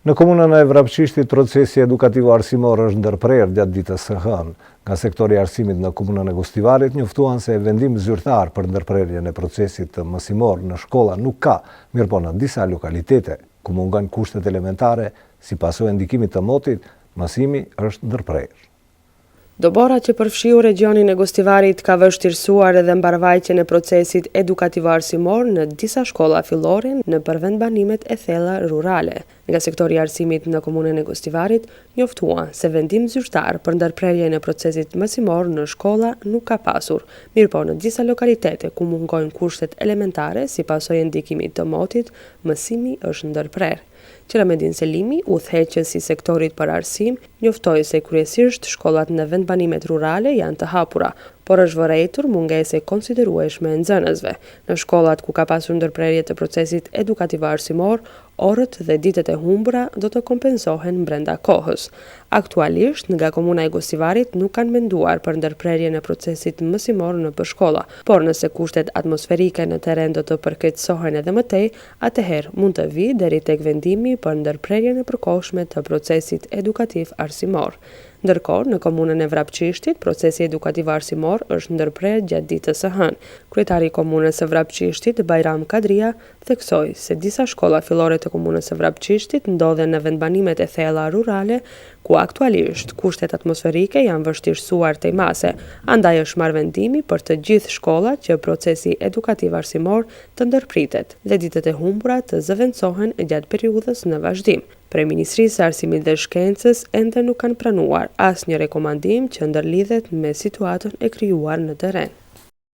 Në komunën e Vrapçishtit, procesi edukativ arsimor është ndërprerë gjatë ditës së hënë. Nga sektori i arsimit në komunën e Gostivarit njoftuan se vendim zyrtar për ndërprerjen e procesit të mësimor në shkolla nuk ka, mirëpo në disa lokalitete ku mungon kushtet elementare si pasojë e ndikimit të motit, mësimi është ndërprerë. Dobora që përfshiu regionin e Gostivarit ka vështirësuar edhe mbarvajtjen e procesit edukativ arsimor në disa shkolla fillore në përvendbanimet e thella rurale. Nga sektori i arsimit në komunën e Gostivarit njoftuan se vendim zyrtar për ndërprerjen e procesit mësimor në shkolla nuk ka pasur, mirëpo në disa lokalitete ku mungojnë kushtet elementare si pasojë e ndikimit të motit, mësimi është ndërprerë. Qeramedin Selimi, udhëheqës i sektorit për arsim, njoftoi se kryesisht shkollat në vendbanimet rurale janë të hapura, por është vërejtur mungesë e konsiderueshme e nxënësve. Në shkollat ku ka pasur ndërprerje të procesit edukativ arsimor, orët dhe ditët e humbura do të kompensohen brenda kohës. Aktualisht, nga komuna e Gostivarit nuk kanë menduar për ndërprerjen e procesit mësimor në shkolla, por nëse kushtet atmosferike në terren do të përkeqësohen edhe më tej, atëherë mund të vijë deri tek vendimi për ndërprerjen e përkohshme të procesit edukativ arsimor. Ndërkohë, në komunën e Vrapçishtit, procesi edukativ arsimor është ndërprerë gjatë ditës së hënë. Kryetari i komunës së Vrapçishtit, Bajram Kadria, theksoi se disa shkolla fillore të komunës së Vrapçishtit ndodhen në vendbanimet e thella rurale, ku aktualisht kushtet atmosferike janë vështirësuar tej mase, andaj është marrë vendimi për të gjithë shkollat që procesi edukativ arsimor të ndërpritet dhe ditët e humbura të zëvendësohen gjatë periudhës në vazhdim. Prej Ministrisë së Arsimit dhe Shkencës ende nuk kanë pranuar asnjë rekomandim që ndërlidhet me situatën e krijuar në terren.